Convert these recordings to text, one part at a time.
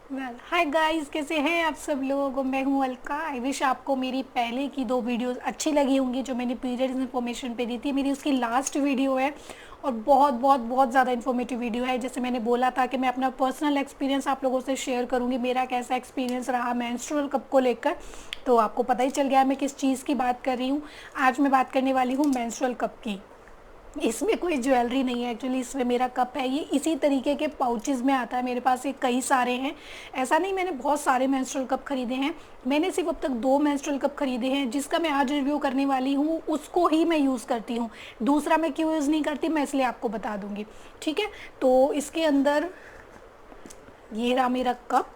Well hi guys, कैसे हैं आप सब लोग। मैं हूं अलका। आई विश आपको मेरी पहले की दो वीडियोस अच्छी लगी होंगी जो मैंने पीरियड्स इन्फॉर्मेशन पे दी थी। मेरी उसकी लास्ट वीडियो है और बहुत बहुत बहुत ज़्यादा इन्फॉर्मेटिव वीडियो है। जैसे मैंने बोला था कि मैं अपना पर्सनल एक्सपीरियंस आप लोगों से शेयर करूंगी, मेरा कैसा एक्सपीरियंस रहा मेंस्ट्रुअल कप को लेकर। तो आपको पता ही चल गया मैं किस चीज़ की बात कर रही हूँ। आज मैं बात करने वाली हूँ मेंस्ट्रुअल कप की। इसमें कोई ज्वेलरी नहीं है एक्चुअली, इसमें मेरा कप है। ये इसी तरीके के पाउचेस में आता है, मेरे पास ये कई सारे हैं। ऐसा नहीं मैंने बहुत सारे मेंस्ट्रुअल कप खरीदे हैं, मैंने सिर्फ अब तक दो मेंस्ट्रुअल कप खरीदे हैं। जिसका मैं आज रिव्यू करने वाली हूँ उसको ही मैं यूज़ करती हूँ, दूसरा मैं क्यों यूज़ नहीं करती मैं इसलिए आपको बता दूँगी। ठीक है, तो इसके अंदर ये रहा मेरा कप।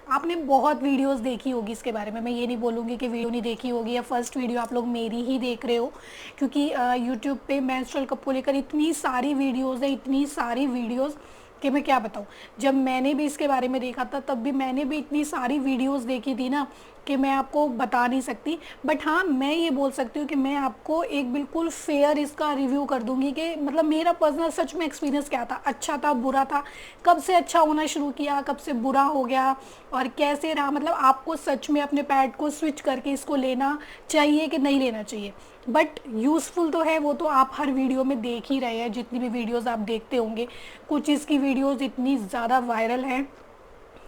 आपने बहुत वीडियोस देखी होगी इसके बारे में, मैं ये नहीं बोलूँगी कि वीडियो नहीं देखी होगी या फर्स्ट वीडियो आप लोग मेरी ही देख रहे हो, क्योंकि यूट्यूब पे मेंस्ट्रुअल कप को लेकर इतनी सारी वीडियोस है, इतनी सारी वीडियोस कि मैं क्या बताऊँ। जब मैंने भी इसके बारे में देखा था तब भी मैंने भी इतनी सारी वीडियोस देखी थी ना कि मैं आपको बता नहीं सकती। बट हाँ, मैं ये बोल सकती हूँ कि मैं आपको एक बिल्कुल फेयर इसका रिव्यू कर दूँगी कि मतलब मेरा पर्सनल सच में एक्सपीरियंस क्या था, अच्छा था बुरा था, कब से अच्छा होना शुरू किया, कब से बुरा हो गया और कैसे रहा। मतलब आपको सच में अपने पैड को स्विच करके इसको लेना चाहिए कि नहीं लेना चाहिए। बट यूज़फुल तो है, वो तो आप हर वीडियो में देख ही रहे हैं, जितनी भी वीडियोस आप देखते होंगे। कुछ इसकी वीडियोस इतनी ज़्यादा वायरल हैं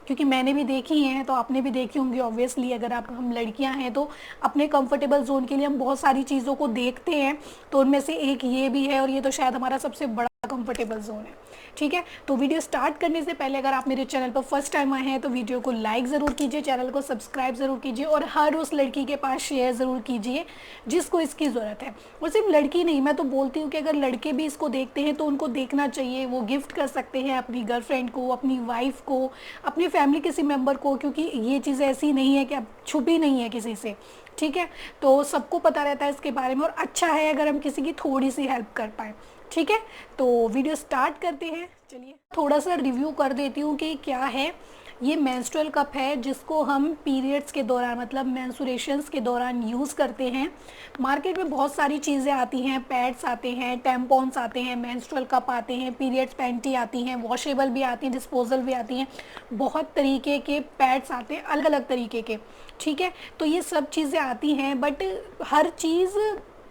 क्योंकि मैंने भी देखी हैं, तो आपने भी देखी होंगी ऑब्वियसली। अगर आप हम लड़कियां हैं तो अपने कंफर्टेबल जोन के लिए हम बहुत सारी चीज़ों को देखते हैं, तो उनमें से एक ये भी है और ये तो शायद हमारा सबसे बड़ा कंफर्टेबल जोन है। ठीक है, तो वीडियो स्टार्ट करने से पहले अगर आप मेरे चैनल पर फर्स्ट टाइम आए हैं तो वीडियो को लाइक ज़रूर कीजिए, चैनल को सब्सक्राइब ज़रूर कीजिए और हर उस लड़की के पास शेयर ज़रूर कीजिए जिसको इसकी ज़रूरत है। और सिर्फ लड़की नहीं, मैं तो बोलती हूँ कि अगर लड़के भी इसको देखते हैं तो उनको देखना चाहिए। वो गिफ्ट कर सकते हैं अपनी गर्लफ्रेंड को, अपनी वाइफ को, अपनी फैमिली किसी मेम्बर को, क्योंकि ये चीज़ ऐसी नहीं है कि अब छुपी नहीं है किसी से। ठीक है, तो सबको पता रहता है इसके बारे में और अच्छा है अगर हम किसी की थोड़ी सी हेल्प कर पाएँ। ठीक है, तो वीडियो स्टार्ट करते हैं। चलिए थोड़ा सा रिव्यू कर देती हूँ कि क्या है। ये मेंस्ट्रुअल कप है जिसको हम पीरियड्स के दौरान मतलब मेंस्ट्रुएशंस के दौरान यूज़ करते हैं। मार्केट में बहुत सारी चीज़ें आती हैं, पैड्स आते हैं, टैम्पॉन्स आते हैं, मेंस्ट्रुअल कप आते हैं, पीरियड्स पैंटी आती हैं, वॉशेबल भी आती हैं, डिस्पोजल भी आती हैं, बहुत तरीके के पैड्स आते हैं अलग अलग तरीके के। ठीक है, तो ये सब चीज़ें आती हैं बट हर चीज़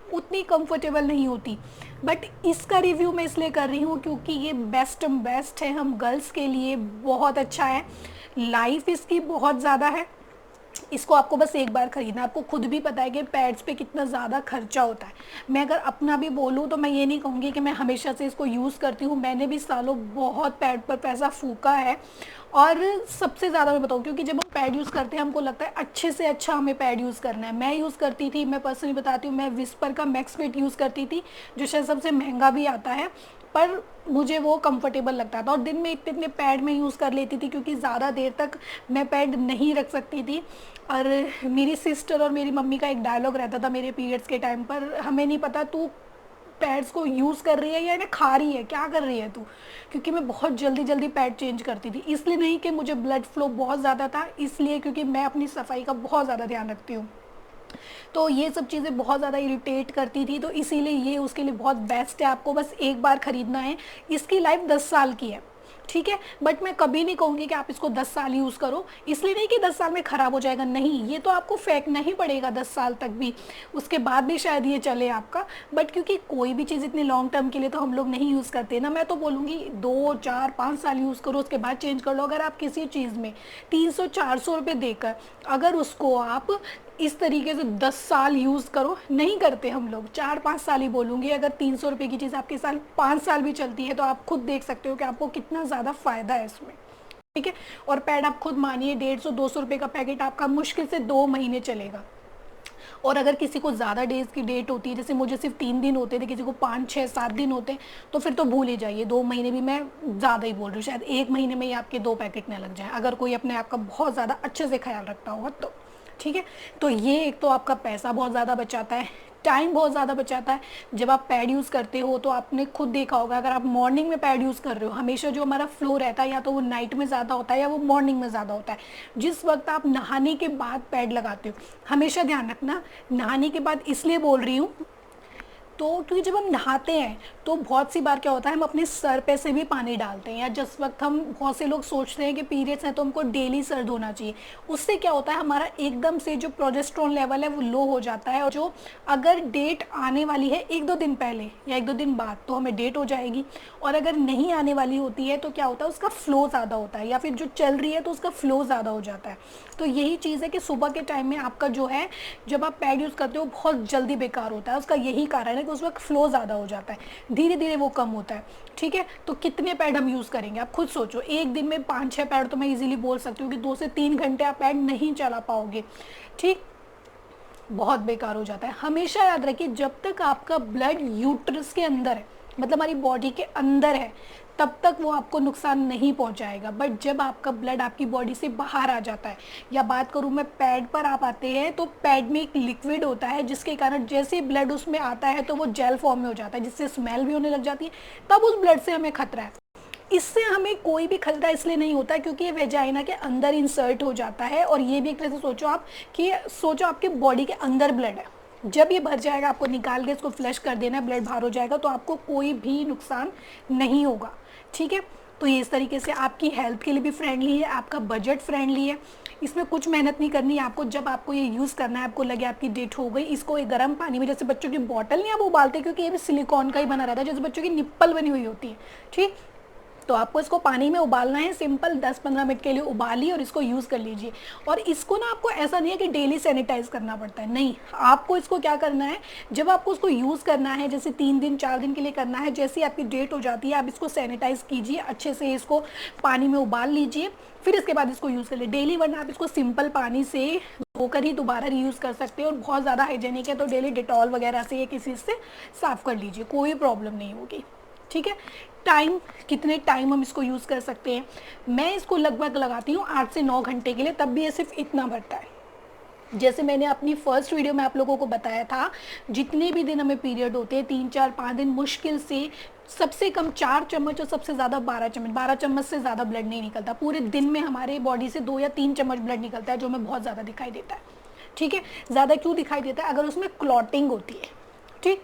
उतनी कंफर्टेबल नहीं होती। बट इसका रिव्यू मैं इसलिए कर रही हूँ क्योंकि ये बेस्ट है हम गर्ल्स के लिए, बहुत अच्छा है। लाइफ इसकी बहुत ज़्यादा है। इसको आपको बस एक बार खरीदना, आपको खुद भी पता है कि पैड्स पे कितना ज़्यादा खर्चा होता है। मैं अगर अपना भी बोलूँ तो मैं ये नहीं कहूँगी कि मैं हमेशा से इसको यूज़ करती हूँ, मैंने भी सालों बहुत पैड पर पैसा फूका है। और सबसे ज़्यादा मैं बताऊँ, क्योंकि जब हम पैड यूज़ करते हैं हमको लगता है अच्छे से अच्छा हमें पैड यूज़ करना है। मैं यूज़ करती थी, मैं पर्सनली बताती हूँ, मैं विस्पर का मैक्स फिट यूज़ करती थी जो शायद सबसे महंगा भी आता है, पर मुझे वो कंफर्टेबल लगता था और दिन में इतने इतने पैड में यूज़ कर लेती थी क्योंकि ज़्यादा देर तक मैं पैड नहीं रख सकती थी। और मेरी सिस्टर और मेरी मम्मी का एक डायलॉग रहता था मेरे पीरियड्स के टाइम पर, हमें नहीं पता तू पैड्स को यूज़ कर रही है या इन्हें खा रही है, क्या कर रही है तू। क्योंकि मैं बहुत जल्दी जल्दी पैड चेंज करती थी, इसलिए नहीं कि मुझे ब्लड फ्लो बहुत ज़्यादा था, इसलिए क्योंकि मैं अपनी सफाई का बहुत ज़्यादा ध्यान रखती हूँ। तो ये सब चीज़ें बहुत ज़्यादा इरिटेट करती थी, तो इसीलिए ये उसके लिए बहुत बेस्ट है। आपको बस एक बार ख़रीदना है, इसकी लाइफ 10 साल की है। ठीक है, बट मैं कभी नहीं कहूँगी कि आप इसको 10 साल यूज़ करो, इसलिए नहीं कि 10 साल में ख़राब हो जाएगा, नहीं, ये तो आपको फेंकना ही पड़ेगा 10 साल तक भी, उसके बाद भी शायद ये चले आपका। बट क्योंकि कोई भी चीज़ इतने लॉन्ग टर्म के लिए तो हम लोग नहीं यूज़ करते ना, मैं तो बोलूँगी 2 4 5 साल यूज़ करो, उसके बाद चेंज कर लो। अगर आप किसी चीज़ में 300 400 रुपये देकर अगर उसको आप इस तरीके से 10 साल यूज़ करो, नहीं करते हम लोग, 4 5 साल ही बोलूँगी। अगर 300 रुपये की चीज़ आपके साल 5 साल भी चलती है तो आप खुद देख सकते हो कि आपको कितना ज़्यादा फ़ायदा है इसमें। ठीक है, और पैड आप खुद मानिए 150 200 रुपये का पैकेट आपका मुश्किल से 2 महीने चलेगा। और अगर किसी को ज़्यादा डेज़ की डेट होती है, जैसे मुझे सिर्फ 3 दिन होते थे, किसी को 5 6 7 दिन होते हैं, तो फिर तो भूल ही जाइए। 2 महीने भी मैं ज़्यादा ही बोल रही हूँ, शायद 1 महीने में ही आपके 2 पैकेट न लग जाए अगर कोई अपने आप का बहुत ज़्यादा अच्छे से ख्याल रखता होगा तो। ठीक है, तो ये एक तो आपका पैसा बहुत ज़्यादा बचाता है, टाइम बहुत ज़्यादा बचाता है। जब आप पैड यूज़ करते हो तो आपने खुद देखा होगा, अगर आप मॉर्निंग में पैड यूज़ कर रहे हो, हमेशा जो हमारा फ्लो रहता है या तो वो नाइट में ज़्यादा होता है या वो मॉर्निंग में ज़्यादा होता है। जिस वक्त आप नहाने के बाद पैड लगाते हो, हमेशा ध्यान रखना, नहाने के बाद इसलिए बोल रही हूँ तो क्योंकि जब हम नहाते हैं तो बहुत सी बार क्या होता है, हम अपने सर पे से भी पानी डालते हैं, या जिस वक्त हम, बहुत से लोग सोचते हैं कि पीरियड्स हैं तो हमको डेली सर धोना चाहिए। उससे क्या होता है, हमारा एकदम से जो प्रोजेस्टेरोन लेवल है वो लो हो जाता है, और जो अगर डेट आने वाली है 1-2 दिन पहले या 1-2 दिन बाद तो हमें डेट हो जाएगी, और अगर नहीं आने वाली होती है तो क्या होता है, उसका फ्लो ज़्यादा होता है, या फिर जो चल रही है तो उसका फ्लो ज़्यादा हो जाता है। तो यही चीज़ है कि सुबह के टाइम में आपका जो है, जब आप पैड यूज़ करते हो बहुत जल्दी बेकार होता है। उसका यही कारण है कि उस वक्त फ्लो ज़्यादा हो जाता है, धीरे धीरे वो कम होता है। ठीक है, तो कितने पैड हम यूज़ करेंगे आप खुद सोचो। एक दिन में 5-6 पैड तो मैं इजीली बोल सकती हूँ कि 2 से 3 घंटे आप पैड नहीं चला पाओगे। ठीक, बहुत बेकार हो जाता है। हमेशा याद रखिए, जब तक आपका ब्लड यूट्रस के अंदर है, मतलब हमारी बॉडी के अंदर है, तब तक वो आपको नुकसान नहीं पहुंचाएगा। बट जब आपका ब्लड आपकी बॉडी से बाहर आ जाता है, या बात करूं मैं पैड पर आप आते हैं, तो पैड में एक लिक्विड होता है जिसके कारण जैसे ब्लड उसमें आता है तो वो जेल फॉर्म में हो जाता है, जिससे स्मेल भी होने लग जाती है। तब उस ब्लड से हमें खतरा है। इससे हमें कोई भी खतरा इसलिए नहीं होता क्योंकि ये वेजाइना के अंदर इंसर्ट हो जाता है, और ये भी एक तरह से सोचो आप कि सोचो आपके बॉडी के अंदर ब्लड है, जब ये भर जाएगा आपको निकाल के इसको फ्लश कर देना है, ब्लड बाहर हो जाएगा, तो आपको कोई भी नुकसान नहीं होगा। ठीक है, तो ये इस तरीके से आपकी हेल्थ के लिए भी फ्रेंडली है, आपका बजट फ्रेंडली है। इसमें कुछ मेहनत नहीं करनी है आपको। जब आपको ये यूज़ करना है, आपको लगे आपकी डेट हो गई, इसको एक गर्म पानी में, जैसे बच्चों की बॉटल नहीं आप उबालते, क्योंकि ये भी सिलिकॉन का ही बना रहता है, जैसे बच्चों की निप्पल बनी हुई होती है। ठीक, तो आपको इसको पानी में उबालना है, सिंपल 10-15 मिनट के लिए उबालिए और इसको यूज़ कर लीजिए। और इसको ना आपको ऐसा नहीं है कि डेली सैनिटाइज करना पड़ता है, नहीं, आपको इसको क्या करना है, जब आपको उसको यूज़ करना है, जैसे 3 दिन 4 दिन के लिए करना है, जैसे आपकी डेट हो जाती है आप इसको सैनिटाइज कीजिए अच्छे से, इसको पानी में उबाल लीजिए, फिर इसके बाद इसको यूज़ कर लीजिए डेली। वरना आप इसको सिंपल पानी से धोकर ही दोबारा रीयूज़ कर सकते हैं, और बहुत ज़्यादा हाइजेनिक है तो डेली डिटॉल वगैरह से या किसी से साफ़ कर लीजिए, कोई प्रॉब्लम नहीं होगी। ठीक है, टाइम, कितने टाइम हम इसको यूज़ कर सकते हैं, मैं इसको लगभग लगाती हूँ 8 से 9 घंटे के लिए, तब भी ये सिर्फ इतना भरता है। जैसे मैंने अपनी फर्स्ट वीडियो में आप लोगों को बताया था, जितने भी दिन हमें पीरियड होते हैं 3-4-5 दिन मुश्किल से, सबसे कम 4 चम्मच और सबसे ज़्यादा 12 चम्मच, 12 चम्मच से ज़्यादा ब्लड नहीं निकलता पूरे दिन में। हमारे बॉडी से 2 या 3 चम्मच ब्लड निकलता है, जो हमें बहुत ज़्यादा दिखाई देता है। ठीक है, ज़्यादा क्यों दिखाई देता है, अगर उसमें क्लॉटिंग होती है। ठीक,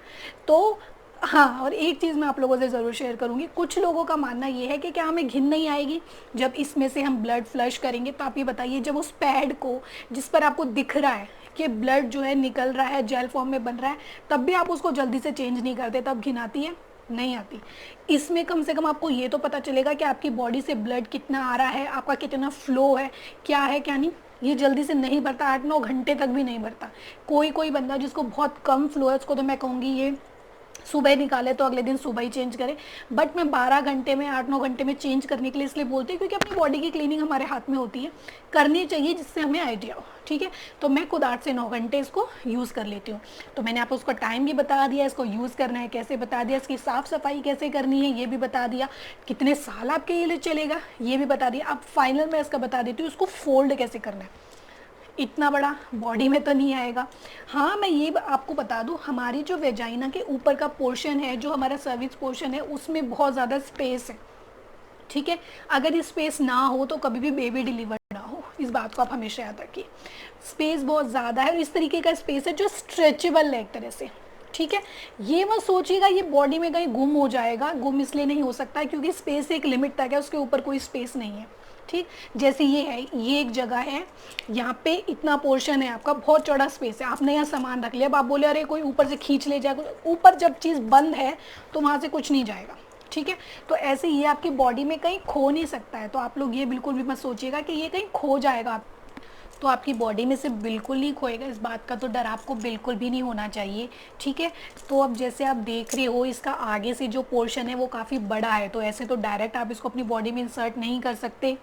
तो हाँ, और एक चीज़ मैं आप लोगों से ज़रूर शेयर करूँगी, कुछ लोगों का मानना ये है कि क्या हमें घिन नहीं आएगी जब इसमें से हम ब्लड फ्लश करेंगे। तो आप ये बताइए, जब उस पैड को, जिस पर आपको दिख रहा है कि ब्लड जो है निकल रहा है, जेल फॉर्म में बन रहा है, तब भी आप उसको जल्दी से चेंज नहीं करते, तब घिन आती है? नहीं आती। इसमें कम से कम आपको ये तो पता चलेगा कि आपकी बॉडी से ब्लड कितना आ रहा है, आपका कितना फ्लो है क्या नहीं। ये जल्दी से नहीं भरता, 8-9 घंटे तक भी नहीं भरता। कोई बंदा जिसको बहुत कम फ्लो है, उसको तो मैं कहूँगी ये सुबह निकाले तो अगले दिन सुबह ही चेंज करें। बट मैं 12 घंटे में, 8-9 घंटे में चेंज करने के लिए इसलिए बोलती हूँ क्योंकि अपनी बॉडी की क्लीनिंग हमारे हाथ में होती है, करनी चाहिए जिससे हमें आइडिया हो। ठीक है, तो मैं खुद 8 से 9 घंटे इसको यूज़ कर लेती हूँ। तो मैंने आपको उसका टाइम भी बता दिया, इसको यूज़ करना है कैसे बता दिया, इसकी साफ़ सफाई कैसे करनी है ये भी बता दिया, कितने साल आपके ये लिए चलेगा ये भी बता दिया। अब फाइनल मैं इसका बता देती हूँ, इसको फोल्ड कैसे करना है। इतना बड़ा बॉडी में तो नहीं आएगा। हाँ, मैं ये आपको बता दूँ, हमारी जो वेजाइना के ऊपर का पोर्शन है, जो हमारा सर्विक्स पोर्शन है, उसमें बहुत ज़्यादा स्पेस है। ठीक है, अगर ये स्पेस ना हो तो कभी भी बेबी डिलीवर ना हो, इस बात को आप हमेशा याद रखिए। स्पेस बहुत ज़्यादा है, और इस तरीके का स्पेस है जो स्ट्रेचेबल है एक तरह से। ठीक है, ये मत सोचिएगा ये बॉडी में कहीं गुम हो जाएगा, गुम इसलिए नहीं हो सकता क्योंकि स्पेस एक लिमिट तक है, उसके ऊपर कोई स्पेस नहीं है। ठीक, जैसे ये है, ये एक जगह है, यहाँ पे इतना पोर्शन है आपका, बहुत चौड़ा स्पेस है, आपने यहाँ सामान रख लिया। अब आप बोले अरे कोई ऊपर से खींच ले जाएगा, ऊपर जब चीज़ बंद है तो वहाँ से कुछ नहीं जाएगा। ठीक है, तो ऐसे ये आपकी बॉडी में कहीं खो नहीं सकता है, तो आप लोग ये बिल्कुल भी मत सोचिएगा कि ये कहीं खो जाएगा, तो आपकी बॉडी में से बिल्कुल नहीं खोएगा, इस बात का तो डर आपको बिल्कुल भी नहीं होना चाहिए। ठीक है, तो अब जैसे आप देख रहे हो, इसका आगे से जो पोर्शन है वो काफ़ी बड़ा है, तो ऐसे तो डायरेक्ट आप इसको अपनी बॉडी में इंसर्ट नहीं कर सकते,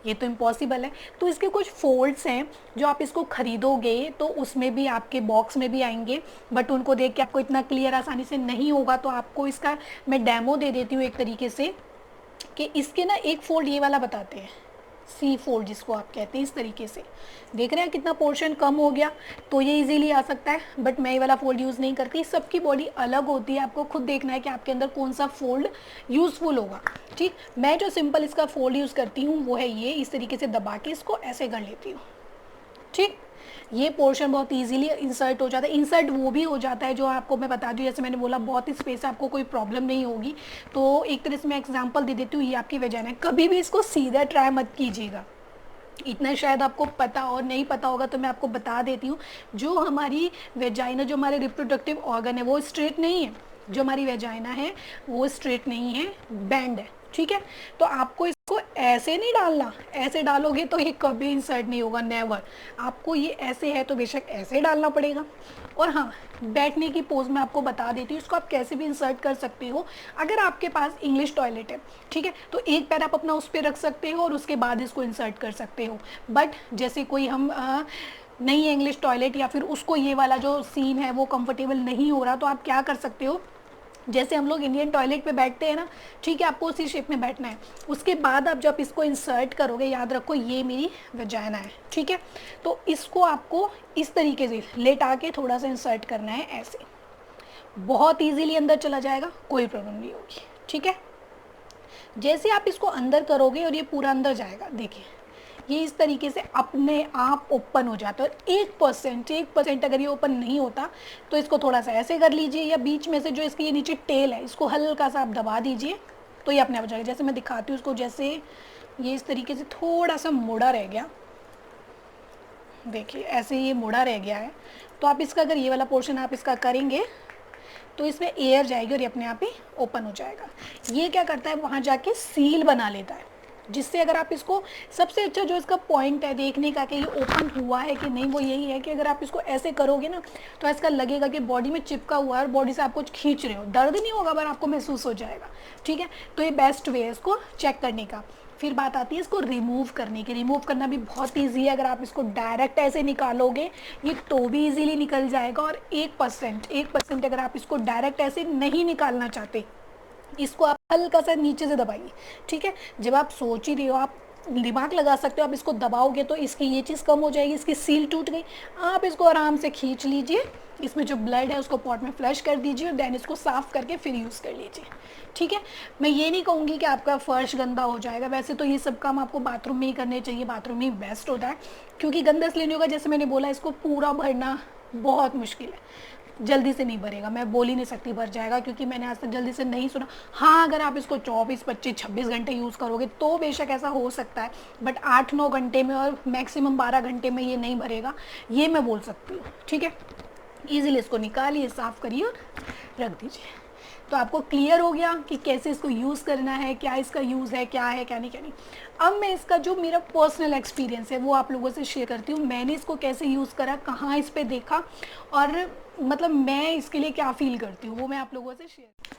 ये तो इम्पॉसिबल है। तो इसके कुछ फोल्ड्स हैं, जो आप इसको खरीदोगे तो उसमें भी आपके बॉक्स में भी आएंगे, बट उनको देख के आपको इतना क्लियर आसानी से नहीं होगा, तो आपको इसका मैं डेमो दे देती हूँ एक तरीके से, कि इसके ना एक फोल्ड ये वाला बताते हैं, सी फोल्ड जिसको आप कहते हैं, इस तरीके से देख रहे हैं कितना पोर्शन कम हो गया, तो ये इजीली आ सकता है। बट मैं ये वाला फोल्ड यूज़ नहीं करती, सबकी बॉडी अलग होती है, आपको खुद देखना है कि आपके अंदर कौन सा फोल्ड यूज़फुल होगा। ठीक, मैं जो सिंपल इसका फोल्ड यूज़ करती हूँ वो है ये, इस तरीके से दबा के इसको ऐसे कर लेती हूँ। ठीक, ये पोर्शन बहुत इजीली इंसर्ट हो जाता है। इंसर्ट वो भी हो जाता है जो आपको मैं बता दूँ, जैसे मैंने बोला बहुत ही स्पेस है, आपको कोई प्रॉब्लम नहीं होगी। तो एक तरह से मैं एग्जांपल दे देती हूँ, ये आपकी वजाइना है। कभी भी इसको सीधा ट्राई मत कीजिएगा, इतना शायद आपको पता और नहीं पता होगा तो मैं आपको बता देती हूँ। जो हमारी वेजाइना, जो हमारे रिप्रोडक्टिव ऑर्गन है वो स्ट्रेट नहीं है। जो हमारी वेजाइना है वो स्ट्रेट नहीं है, बैंड है, ठीक है। तो आपको इसको ऐसे नहीं डालना, ऐसे डालोगे तो ये कभी इंसर्ट नहीं होगा, नेवर। आपको ये ऐसे है तो बेशक ऐसे डालना पड़ेगा। और हाँ, बैठने की पोज में आपको बता देती हूँ, इसको आप कैसे भी इंसर्ट कर सकते हो। अगर आपके पास इंग्लिश टॉयलेट है, ठीक है, तो एक पैर आप अपना उस पर रख सकते हो और उसके बाद इसको इंसर्ट कर सकते हो। बट जैसे कोई हम नहीं है इंग्लिश टॉयलेट, या फिर उसको ये वाला जो सीन है वो कंफर्टेबल नहीं हो रहा, तो आप क्या कर सकते हो, जैसे हम लोग इंडियन टॉयलेट पे बैठते हैं ना, ठीक है, आपको उसी शेप में बैठना है। उसके बाद आप जब इसको इंसर्ट करोगे, याद रखो ये मेरी वजाइना है, ठीक है, तो इसको आपको इस तरीके से लेटा के थोड़ा सा इंसर्ट करना है, ऐसे बहुत इजीली अंदर चला जाएगा, कोई प्रॉब्लम नहीं होगी, ठीक है। जैसे आप इसको अंदर करोगे और ये पूरा अंदर जाएगा, देखिए ये इस तरीके से अपने आप ओपन हो जाता है। और 1% अगर ये ओपन नहीं होता तो इसको थोड़ा सा ऐसे कर लीजिए, या बीच में से जो इसकी ये नीचे टेल है इसको हल्का सा आप दबा दीजिए, तो ये अपने आप हो जाएगा। जैसे मैं दिखाती हूँ उसको, जैसे ये इस तरीके से थोड़ा सा मुड़ा रह गया, देखिए ऐसे ये मुड़ा रह गया है, तो आप इसका अगर ये वाला पोर्शन आप इसका करेंगे तो इसमें एयर जाएगी और ये अपने आप ही ओपन हो जाएगा। ये क्या करता है, वहाँ जाके सील बना लेता है, जिससे अगर आप इसको, सबसे अच्छा जो इसका पॉइंट है देखने का कि ये ओपन हुआ है कि नहीं, वो यही है कि अगर आप इसको ऐसे करोगे ना तो ऐसा लगेगा कि बॉडी में चिपका हुआ है और बॉडी से आप कुछ खींच रहे हो, दर्द नहीं होगा पर आपको महसूस हो जाएगा, ठीक है। तो ये बेस्ट वे है इसको चेक करने का। फिर बात आती है इसको रिमूव करने की। रिमूव करना भी बहुत ईजी है, अगर आप इसको डायरेक्ट ऐसे निकालोगे ये तो भी इजीली निकल जाएगा। और 1% अगर आप इसको डायरेक्ट ऐसे नहीं निकालना चाहते, इसको आप हल्का सा नीचे से दबाइए, ठीक है। जब आप सोच ही रहे हो, आप दिमाग लगा सकते हो, आप इसको दबाओगे तो इसकी ये चीज़ कम हो जाएगी, इसकी सील टूट गई। आप इसको आराम से खींच लीजिए, इसमें जो ब्लड है उसको पॉट में फ्लश कर दीजिए और देन इसको साफ़ करके फिर यूज़ कर लीजिए, ठीक है। मैं ये नहीं कहूँगी कि आपका फर्श गंदा हो जाएगा, वैसे तो ये सब काम आपको बाथरूम में ही करने चाहिए, बाथरूम में ही बेस्ट होता है, क्योंकि गंदा इसलिए नहीं होगा, जैसे मैंने बोला इसको पूरा भरना बहुत मुश्किल है, जल्दी से नहीं भरेगा। मैं बोल ही नहीं सकती भर जाएगा, क्योंकि मैंने आज तक जल्दी से नहीं सुना। हाँ, अगर आप इसको 24, 25, 26 घंटे यूज़ करोगे तो बेशक ऐसा हो सकता है, बट 8-9 घंटे में और मैक्सिमम 12 घंटे में ये नहीं भरेगा, ये मैं बोल सकती हूँ, ठीक है। ईजिली इसको निकालिए, साफ़ करिए और रख दीजिए। तो आपको क्लियर हो गया कि कैसे इसको यूज़ करना है, क्या इसका यूज़ है, क्या है क्या नहीं क्या नहीं। अब मैं इसका जो मेरा पर्सनल एक्सपीरियंस है वो आप लोगों से शेयर करती हूँ। मैंने इसको कैसे यूज़ करा, कहाँ इस पर देखा, और मतलब मैं इसके लिए क्या फ़ील करती हूँ वो मैं आप लोगों से शेयर।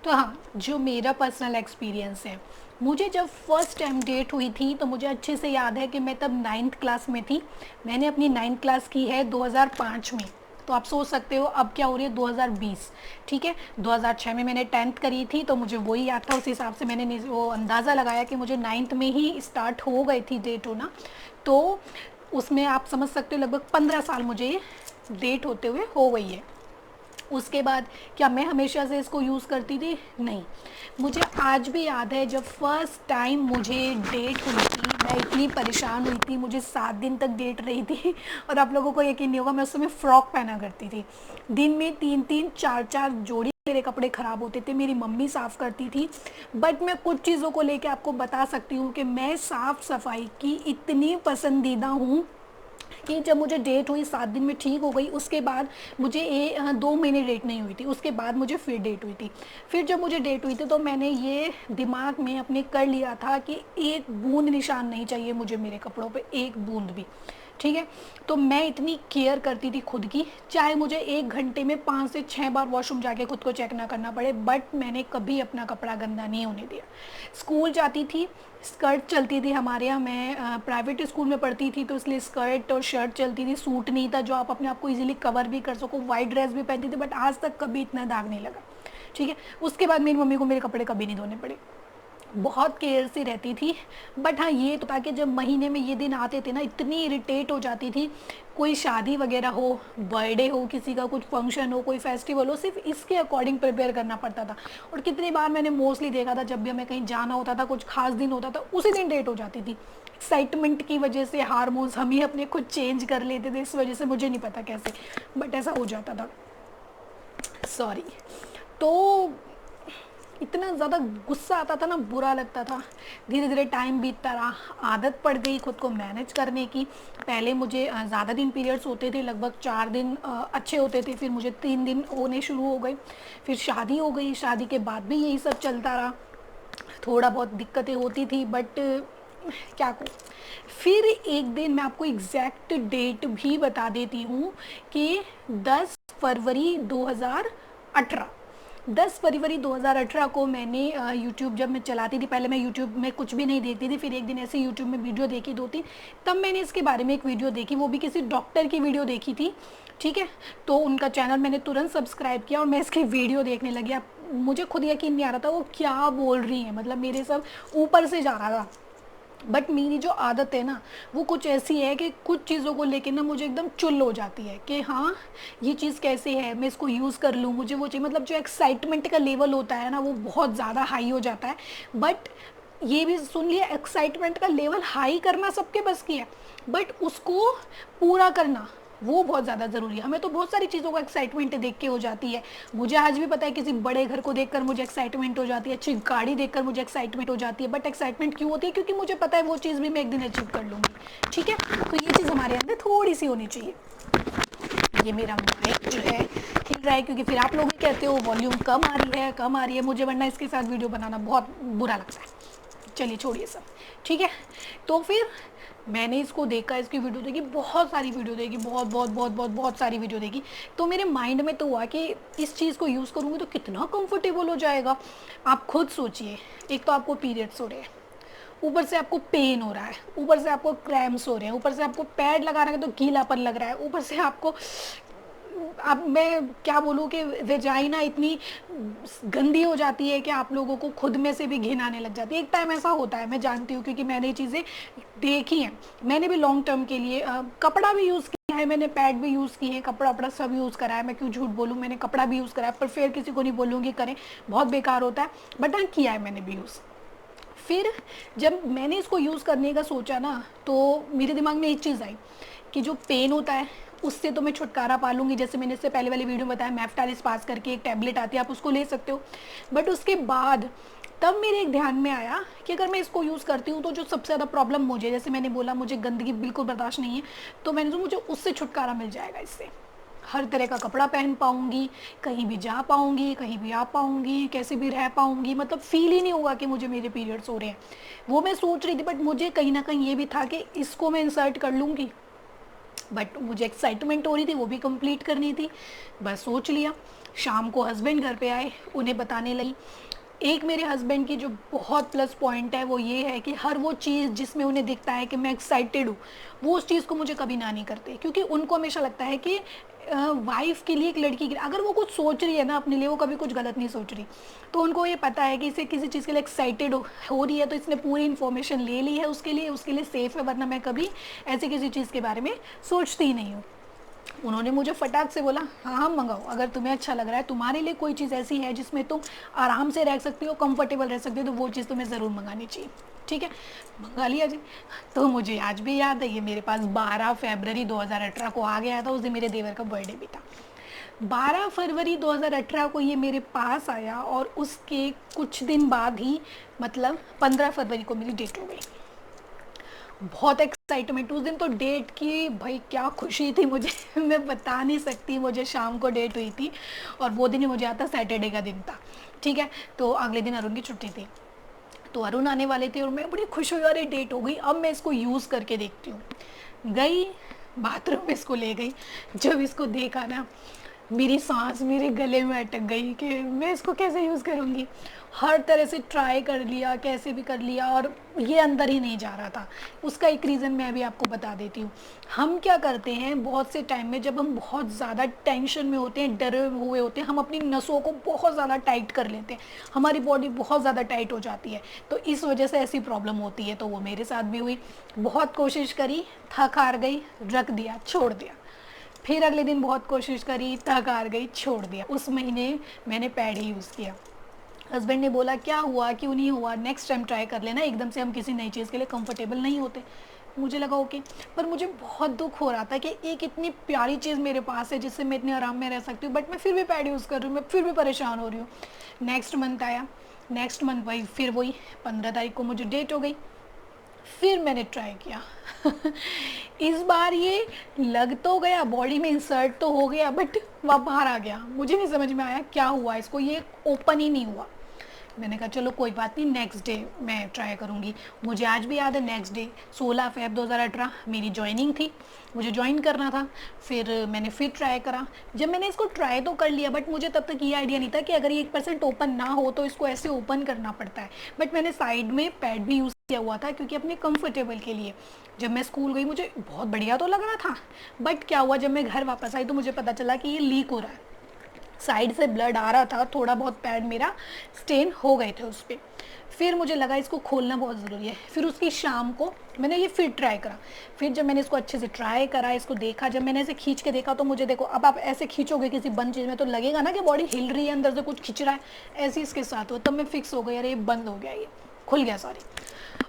तो हाँ, जो मेरा पर्सनल एक्सपीरियंस है, मुझे जब फर्स्ट टाइम डेट हुई थी तो मुझे अच्छे से याद है कि मैं तब 9th क्लास में थी। मैंने अपनी 9th क्लास की है 2005 में, तो आप सोच सकते हो अब क्या हो रही है 2020, ठीक है। 2006 में मैंने 10th करी थी, तो मुझे वही याद था, उस हिसाब से मैंने वो अंदाज़ा लगाया कि मुझे 9th में ही स्टार्ट हो गई थी डेट होना। तो उसमें आप समझ सकते हो लगभग 15 साल मुझे डेट होते हुए हो गई है। उसके बाद क्या मैं हमेशा से इसको यूज़ करती थी? नहीं। मुझे आज भी याद है जब फर्स्ट टाइम मुझे डेट हुई थी, मैं इतनी परेशान हुई थी, मुझे 7 दिन तक डेट रही थी और आप लोगों को यकीन नहीं होगा मैं उस समय फ़्रॉक पहना करती थी। दिन में 3-3, 4-4 जोड़ी मेरे कपड़े ख़राब होते थे, मेरी मम्मी साफ़ करती थी। बट मैं कुछ चीज़ों को लेके आपको बता सकती हूँ कि मैं साफ़ सफाई की इतनी पसंदीदा हूँ कि जब मुझे डेट हुई 7 दिन में ठीक हो गई। उसके बाद मुझे 2 महीने डेट नहीं हुई थी, उसके बाद मुझे फिर डेट हुई थी। फिर जब मुझे डेट हुई थी तो मैंने ये दिमाग में अपने कर लिया था कि एक बूंद निशान नहीं चाहिए मुझे मेरे कपड़ों पे, एक बूंद भी, ठीक है। तो मैं इतनी केयर करती थी खुद की, चाहे मुझे 1 घंटे में 5 से 6 बार वॉशरूम जाके खुद को चेक ना करना पड़े, बट मैंने कभी अपना कपड़ा गंदा नहीं होने दिया। स्कूल जाती थी, स्कर्ट चलती थी हमारे यहाँ, मैं प्राइवेट स्कूल में पढ़ती थी तो इसलिए स्कर्ट और शर्ट चलती थी। सूट नहीं था जो आप अपने आप को इजीली कवर भी कर सको। वाइट ड्रेस भी पहनती थी, बट आज तक कभी इतना दाग नहीं लगा, ठीक है। उसके बाद मेरी मम्मी को मेरे कपड़े कभी नहीं धोने पड़े। बहुत केयर से रहती थी। बट हाँ, ये तो था कि जब महीने में ये दिन आते थे ना, इतनी इरिटेट हो जाती थी। कोई शादी वगैरह हो, बर्थडे हो किसी का, कुछ फंक्शन हो, कोई फेस्टिवल हो, सिर्फ इसके अकॉर्डिंग प्रिपेयर करना पड़ता था। और कितनी बार मैंने मोस्टली देखा था, जब भी हमें कहीं जाना होता था, कुछ खास दिन होता था, उसी दिन डेट हो जाती थी। एक्साइटमेंट की वजह से हार्मोन्स हम ही अपने खुद चेंज कर लेते थे, इस वजह से मुझे नहीं पता कैसे, बट ऐसा हो जाता था। सॉरी। तो इतना ज़्यादा गुस्सा आता था ना, बुरा लगता था। धीरे धीरे टाइम बीतता रहा, आदत पड़ गई खुद को मैनेज करने की। पहले मुझे ज़्यादा दिन पीरियड्स होते थे, लगभग 4 दिन अच्छे होते थे, फिर मुझे 3 दिन होने शुरू हो गए। फिर शादी हो गई, शादी के बाद भी यही सब चलता रहा। थोड़ा बहुत दिक्कतें होती थी, बट क्या कहूँ। फिर एक दिन मैं आपको एग्जैक्ट डेट भी बता देती हूँ कि 10 फरवरी 2018, 10 फरवरी 2018 को मैंने यूट्यूब जब मैं चलाती थी, पहले मैं यूट्यूब में कुछ भी नहीं देखती थी, फिर एक दिन ऐसे यूट्यूब में वीडियो देखी 2-3, तब मैंने इसके बारे में एक वीडियो देखी, वो भी किसी डॉक्टर की वीडियो देखी थी। ठीक है, तो उनका चैनल मैंने तुरंत सब्सक्राइब किया और मैं इसकी वीडियो देखने लगी। अब मुझे खुद यकीन नहीं आ रहा था वो क्या बोल रही है, मतलब मेरे सब ऊपर से जा रहा था। बट मेरी जो आदत है ना, वो कुछ ऐसी है कि कुछ चीज़ों को लेके ना मुझे एकदम चुल हो जाती है कि हाँ, ये चीज़ कैसे है, मैं इसको यूज़ कर लूँ, मुझे वो चाहिए। मतलब जो एक्साइटमेंट का लेवल होता है ना, वो बहुत ज़्यादा हाई हो जाता है। बट ये भी सुन लिया, एक्साइटमेंट का लेवल हाई करना सबके बस की है, बट उसको पूरा करना वो बहुत ज़्यादा ज़रूरी है। हमें तो बहुत सारी चीज़ों को एक्साइटमेंट देख के हो जाती है। मुझे आज भी पता है किसी बड़े घर को देखकर मुझे एक्साइटमेंट हो जाती है, अच्छी गाड़ी देखकर मुझे एक्साइटमेंट हो जाती है। बट एक्साइटमेंट क्यों होती है? क्योंकि मुझे पता है वो चीज़ भी मैं एक दिन अचीव कर लूँगी। ठीक है, तो ये चीज़ हमारे अंदर थोड़ी सी होनी चाहिए। ये मेरा माइक जो है हिल रहा है, क्योंकि फिर आप लोग भी कहते हो वॉल्यूम कम आ रही है, कम आ रही है। मुझे वरना इसके साथ वीडियो बनाना बहुत बुरा लगता है। चलिए छोड़िए सब। ठीक है, तो फिर मैंने इसको देखा, इसकी वीडियो देखी, बहुत सारी वीडियो देखी, बहुत बहुत बहुत बहुत बहुत सारी वीडियो देखी। तो मेरे माइंड में तो हुआ कि इस चीज़ को यूज़ करूँगी तो कितना कंफर्टेबल हो जाएगा। आप खुद सोचिए, एक तो आपको पीरियड्स हो रहे हैं, ऊपर से आपको पेन हो रहा है, ऊपर से आपको क्रैम्प्स हो रहे हैं, ऊपर से आपको पैड लगाने का तो गीलापन लग रहा है, ऊपर से आपको, अब मैं क्या बोलूँ कि वेजाइना इतनी गंदी हो जाती है कि आप लोगों को खुद में से भी घिन आने लग जाती है। एक टाइम ऐसा होता है, मैं जानती हूँ, क्योंकि मैंने ये चीज़ें देखी हैं। मैंने भी लॉन्ग टर्म के लिए कपड़ा भी यूज़ किया है, मैंने पैड भी यूज़ किए हैं, कपड़ा वपड़ा सब यूज़ करा है। मैं क्यों झूठ बोलूँ, मैंने कपड़ा भी यूज़ करा है, पर फिर किसी को नहीं बोलूँगी करें, बहुत बेकार होता है। बट हाँ, किया है मैंने भी यूज़। फिर जब मैंने इसको यूज़ करने का सोचा ना, तो मेरे दिमाग में एक चीज़ आई कि जो पेन होता है उससे तो मैं छुटकारा पा लूँगी। जैसे मैंने इससे पहले वाली वीडियो में बताया, मैफ्टार स्पास करके एक टैबलेट आती है, आप उसको ले सकते हो। बट उसके बाद तब मेरे एक ध्यान में आया कि अगर मैं इसको यूज़ करती हूँ तो जो सबसे ज़्यादा प्रॉब्लम मुझे, जैसे मैंने बोला, मुझे गंदगी बिल्कुल बर्दाश्त नहीं है, तो मैंने तो मुझे उससे छुटकारा मिल जाएगा। इससे हर तरह का कपड़ा पहन पाऊँगी, कहीं भी जा पाऊँगी, कहीं भी आ पाऊँगी, कैसे भी रह पाऊँगी। मतलब फ़ील ही नहीं होगा कि मुझे मेरे पीरियड्स हो रहे हैं। वो मैं सोच रही थी, बट मुझे कहीं ना कहीं ये भी था कि इसको मैं इंसर्ट कर लूँगी, बट मुझे एक्साइटमेंट हो रही थी, वो भी कंप्लीट करनी थी। बस सोच लिया। शाम को हस्बैंड घर पे आए, उन्हें बताने लगी। एक मेरे हस्बैंड की जो बहुत प्लस पॉइंट है वो ये है कि हर वो चीज़ जिसमें उन्हें दिखता है कि मैं एक्साइटेड हूँ, वो उस चीज़ को मुझे कभी ना नहीं करते। क्योंकि उनको हमेशा लगता है कि वाइफ के लिए, एक लड़की के लिए, अगर वो कुछ सोच रही है ना अपने लिए, वो कभी कुछ गलत नहीं सोच रही। तो उनको ये पता है कि इसे किसी चीज़ के लिए एक्साइटेड हो रही है, तो इसने पूरी इन्फॉर्मेशन ले ली है, उसके लिए सेफ़ है। वरना मैं कभी ऐसे किसी चीज़ के बारे में सोचती ही नहीं हूँ। उन्होंने मुझे फटाक से बोला, हाँ हाँ मंगाओ, अगर तुम्हें अच्छा लग रहा है, तुम्हारे लिए कोई चीज़ ऐसी है जिसमें तुम आराम से रह सकती हो, कंफर्टेबल रह सकती हो, तो वो चीज़ तुम्हें ज़रूर मंगानी चाहिए। ठीक है, मंगा लिया जी। तो मुझे आज भी याद है, ये मेरे पास 12 फरवरी 2018 को आ गया था। उस दिन मेरे देवर का बर्थडे भी था। 12 फरवरी 2018 को ये मेरे पास आया, और उसके कुछ दिन बाद ही, मतलब 15 फरवरी को मेरी डेट हो गई। बहुत एक्साइटमेंट उस दिन तो, डेट की भाई क्या खुशी थी मुझे मैं बता नहीं सकती। मुझे शाम को डेट हुई थी, और वो दिन ही मुझे आता सैटरडे का दिन था। ठीक है, तो अगले दिन अरुण की छुट्टी थी, तो अरुण आने वाले थे, और मैं बड़ी खुश हुई, अरे डेट हो गई, अब मैं इसको यूज़ करके देखती हूँ। गई बाथरूम में, इसको ले गई। जब इसको देखा ना, मेरी सांस मेरे गले में अटक गई कि मैं इसको कैसे यूज़ करूँगी। हर तरह से ट्राई कर लिया, कैसे भी कर लिया, और ये अंदर ही नहीं जा रहा था। उसका एक रीज़न मैं अभी आपको बता देती हूँ। हम क्या करते हैं बहुत से टाइम में, जब हम बहुत ज़्यादा टेंशन में होते हैं, डरे हुए होते हैं, हम अपनी नसों को बहुत ज़्यादा टाइट कर लेते हैं, हमारी बॉडी बहुत ज़्यादा टाइट हो जाती है, तो इस वजह से ऐसी प्रॉब्लम होती है। तो वो मेरे साथ भी हुई। बहुत कोशिश करी, थक हार गई, रख दिया, छोड़ दिया। फिर अगले दिन बहुत कोशिश करी, थक हार गई, छोड़ दिया। उस महीने मैंने पैड ही यूज़ किया। हस्बैंड ने बोला क्या हुआ, क्यों नहीं हुआ, नेक्स्ट टाइम ट्राई कर लेना, एकदम से हम किसी नई चीज़ के लिए कंफर्टेबल नहीं होते। मुझे लगा ओके, पर मुझे बहुत दुख हो रहा था कि एक इतनी प्यारी चीज़ मेरे पास है जिससे मैं इतने आराम में रह सकती हूँ, बट मैं फिर भी पैड यूज़ कर रही हूँ, मैं फिर भी परेशान हो रही हूँ। नेक्स्ट मंथ आया, नेक्स्ट मंथ वही, फिर वही 15 तारीख को मुझे डेट हो गई, फिर मैंने ट्राई किया। इस बार ये लग तो गया, बॉडी में इंसर्ट तो हो गया, बट वह बाहर आ गया। मुझे नहीं समझ में आया क्या हुआ इसको, ये ओपन ही नहीं हुआ। मैंने कहा चलो कोई बात नहीं, नेक्स्ट डे मैं ट्राई करूँगी। मुझे आज भी याद है, नेक्स्ट डे 16 फ़रवरी 2018 मेरी ज्वाइनिंग थी, मुझे ज्वाइन करना था। फिर मैंने फिर ट्राई करा। जब मैंने इसको ट्राई तो कर लिया, बट मुझे तब तक ये आइडिया नहीं था कि अगर ये 1% ओपन ना हो तो इसको ऐसे ओपन करना पड़ता है। बट मैंने साइड में पैड भी यूज़ किया हुआ था, क्योंकि अपने कंफर्टेबल के लिए। जब मैं स्कूल गई मुझे बहुत बढ़िया तो लग रहा था, बट क्या हुआ, जब मैं घर वापस आई तो मुझे पता चला कि ये लीक हो रहा है। साइड से ब्लड आ रहा था, थोड़ा बहुत पैड मेरा स्टेन हो गए थे उस पर। फिर मुझे लगा इसको खोलना बहुत ज़रूरी है। फिर उसकी शाम को मैंने ये फिर ट्राई करा। फिर जब मैंने इसको अच्छे से ट्राई करा, इसको देखा, जब मैंने ऐसे खींच के देखा तो मुझे, देखो अब आप ऐसे खींचोगे किसी बंद चीज़ में तो लगेगा ना कि बॉडी हिल रही है, अंदर से कुछ खींच रहा है, ऐसे इसके साथ हुआ। तब मैं फिक्स हो गई, अरे ये बंद हो गया, ये खुल गया सॉरी।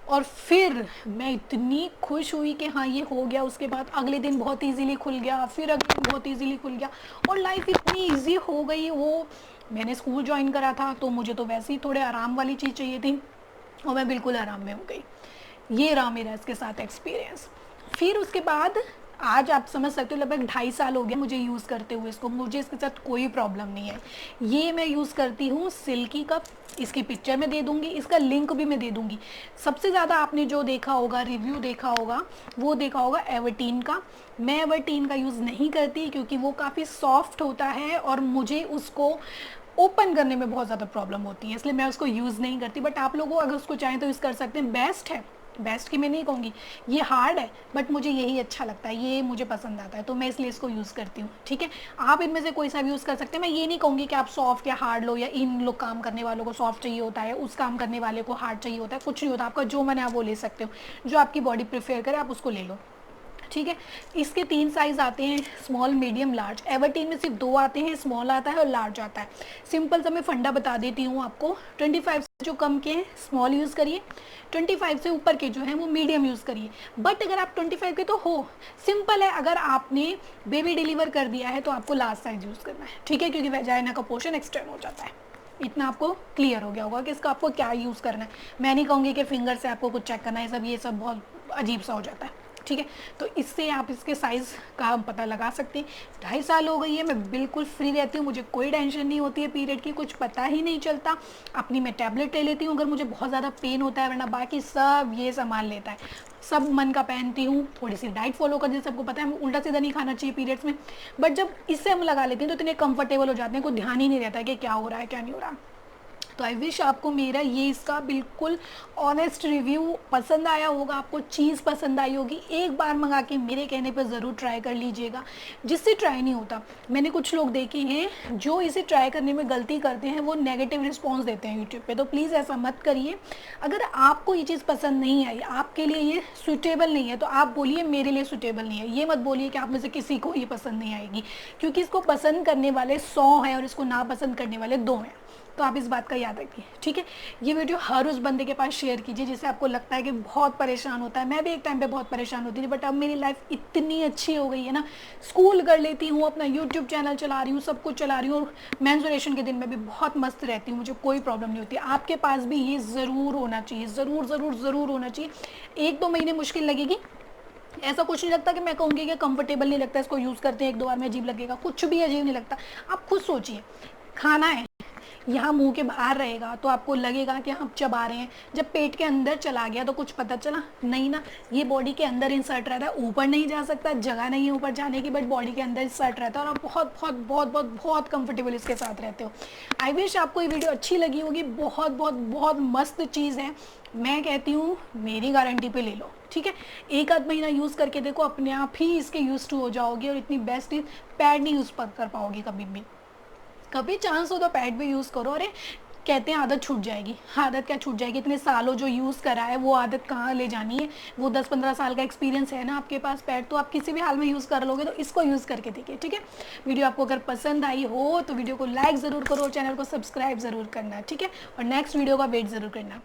और फिर मैं इतनी खुश हुई कि हाँ ये हो गया। उसके बाद अगले दिन बहुत इजीली खुल गया, फिर अगले दिन बहुत इजीली खुल गया, और लाइफ इतनी इजी हो गई। वो मैंने स्कूल ज्वाइन करा था तो मुझे तो वैसे ही थोड़े आराम वाली चीज़ चाहिए थी, और मैं बिल्कुल आराम में हो गई। ये रहा मेरा इसके साथ एक्सपीरियंस। फिर उसके बाद आज आप समझ सकते हो लगभग 2.5 साल हो गया मुझे यूज़ करते हुए इसको। मुझे इसके साथ कोई प्रॉब्लम नहीं है। ये मैं यूज़ करती हूँ सिल्की का, इसकी पिक्चर मैं दे दूँगी, इसका लिंक भी मैं दे दूँगी। सबसे ज़्यादा आपने जो देखा होगा, रिव्यू देखा होगा, वो देखा होगा एवर्टीन का। मैं एवर्टीन का यूज़ नहीं करती क्योंकि वो काफ़ी सॉफ्ट होता है और मुझे उसको ओपन करने में बहुत ज़्यादा प्रॉब्लम होती है, इसलिए मैं उसको यूज़ नहीं करती। बट आप लोगों अगर उसको चाहें तो यूज़ कर सकते हैं, बेस्ट है। बेस्ट की मैं नहीं कहूँगी, ये हार्ड है, बट मुझे यही अच्छा लगता है, ये मुझे पसंद आता है, तो मैं इसलिए इसको यूज़ करती हूँ। ठीक है, आप इनमें से कोई सा भी यूज़ कर सकते हैं। मैं ये नहीं कहूँगी कि आप सॉफ्ट या हार्ड लो, या इन लोग काम करने वालों को सॉफ्ट चाहिए होता है, उस काम करने वाले को हार्ड चाहिए होता है, कुछ नहीं होता। आपका जो मन है आप वो ले सकते हो, जो आपकी बॉडी प्रेफर करे आप उसको ले लो। ठीक है, इसके 3 साइज़ आते हैं, स्मॉल, मीडियम, लार्ज। एवर्टीन में सिर्फ 2 आते हैं, स्मॉल आता है और लार्ज आता है। सिंपल सा मैं फंडा बता देती हूँ आपको। 25 से जो कम के हैं स्मॉल यूज़ करिए, 25 से ऊपर के जो हैं वो मीडियम यूज़ करिए। बट अगर आप 25 के तो हो, सिंपल है, अगर आपने बेबी डिलीवर कर दिया है तो आपको लार्ज साइज़ यूज़ करना है। ठीक है, क्योंकि वेजाइना का पोर्शन एक्सटेंड हो जाता है। इतना आपको क्लियर हो गया होगा कि इसका आपको क्या यूज़ करना है। मैं नहीं कहूँगी कि फिंगर से आपको कुछ चेक करना है, ये सब बहुत अजीब सा हो जाता है। ठीक है, तो इससे आप इसके साइज़ का हम पता लगा सकते हैं। 2.5 साल हो गई है, मैं बिल्कुल फ्री रहती हूँ, मुझे कोई टेंशन नहीं होती है पीरियड की, कुछ पता ही नहीं चलता। अपनी मैं टैबलेट ले लेती हूँ अगर मुझे बहुत ज़्यादा पेन होता है, वरना बाकी सब ये संभाल लेता है। सब मन का पहनती हूँ, थोड़ी सी डाइट फॉलो कर, जैसे सबको पता है उल्टा सीधा नहीं खाना चाहिए पीरियड्स में, बट जब इससे हम लगा लेते हैं तो इतने कंफर्टेबल हो जाते हैं, कोई ध्यान ही नहीं रहता है कि क्या हो रहा है क्या नहीं हो रहा। तो आई विश आपको मेरा ये इसका बिल्कुल ऑनेस्ट रिव्यू पसंद आया होगा, आपको चीज़ पसंद आई होगी। एक बार मंगा के मेरे कहने पर ज़रूर ट्राई कर लीजिएगा, जिससे ट्राई नहीं होता। मैंने कुछ लोग देखे हैं जो इसे ट्राई करने में गलती करते हैं, वो नेगेटिव रिस्पॉन्स देते हैं यूट्यूब पे, तो प्लीज़ ऐसा मत करिए। अगर आपको ये चीज़ पसंद नहीं आई, आपके लिए ये सूटेबल नहीं है, तो आप बोलिए मेरे लिए सूटेबल नहीं है। ये मत बोलिए कि आप में से किसी को ये पसंद नहीं आएगी, क्योंकि इसको पसंद करने वाले 100 हैं और इसको नापसंद करने वाले 2 हैं। तो आप इस बात का याद रखिए। ठीक है, ये वीडियो हर उस बंदे के पास शेयर कीजिए जिसे आपको लगता है कि बहुत परेशान होता है। मैं भी एक टाइम पे बहुत परेशान होती थी, बट अब मेरी लाइफ इतनी अच्छी हो गई है ना, स्कूल कर लेती हूँ, अपना यूट्यूब चैनल चला रही हूँ, सब कुछ चला रही हूँ, और मेंस्ट्रुएशन के दिन में भी बहुत मस्त रहती हूँ, मुझे कोई प्रॉब्लम नहीं होती। आपके पास भी ये ज़रूर होना चाहिए, ज़रूर ज़रूर ज़रूर होना चाहिए। 1-2 महीने मुश्किल लगेगी, ऐसा कुछ नहीं लगता कि मैं कहूँगी कि कंफर्टेबल नहीं लगता, इसको यूज़ करते हैं 1-2 बार में अजीब लगेगा, कुछ भी अजीब नहीं लगता। आप खुद सोचिए, खाना है, यहाँ मुंह के बाहर रहेगा तो आपको लगेगा कि हम चबा रहे हैं, जब पेट के अंदर चला गया तो कुछ पता चला नहीं ना। ये बॉडी के अंदर इंसर्ट रहता है, ऊपर नहीं जा सकता, जगह नहीं है ऊपर जाने की, बट बॉडी के अंदर इंसर्ट रहता है और आप बहुत बहुत बहुत बहुत बहुत कंफर्टेबल इसके साथ रहते हो। आई विश आपको ये वीडियो अच्छी लगी होगी, बहुत बहुत बहुत मस्त चीज़ है। मैं कहती हूँ मेरी गारंटी पे ले लो, ठीक है। एक आध महीना यूज़ करके देखो, अपने आप ही इसके यूज टू हो जाओगे और इतनी बेस्ट पैड नहीं यूज़ कर पाओगे कभी भी। कभी चांस हो तो पैड भी यूज़ करो। अरे कहते हैं आदत छूट जाएगी, आदत क्या छूट जाएगी, इतने सालों जो यूज़ करा है वो आदत कहाँ ले जानी है। वो 10-15 साल का एक्सपीरियंस है ना आपके पास पैड, तो आप किसी भी हाल में यूज़ कर लोगे। तो इसको यूज़ करके देखिए, ठीक है। वीडियो आपको अगर पसंद आई हो तो वीडियो को लाइक ज़रूर करो, चैनल को सब्सक्राइब ज़रूर करना, ठीक है। और नेक्स्ट वीडियो का वेट ज़रूर करना।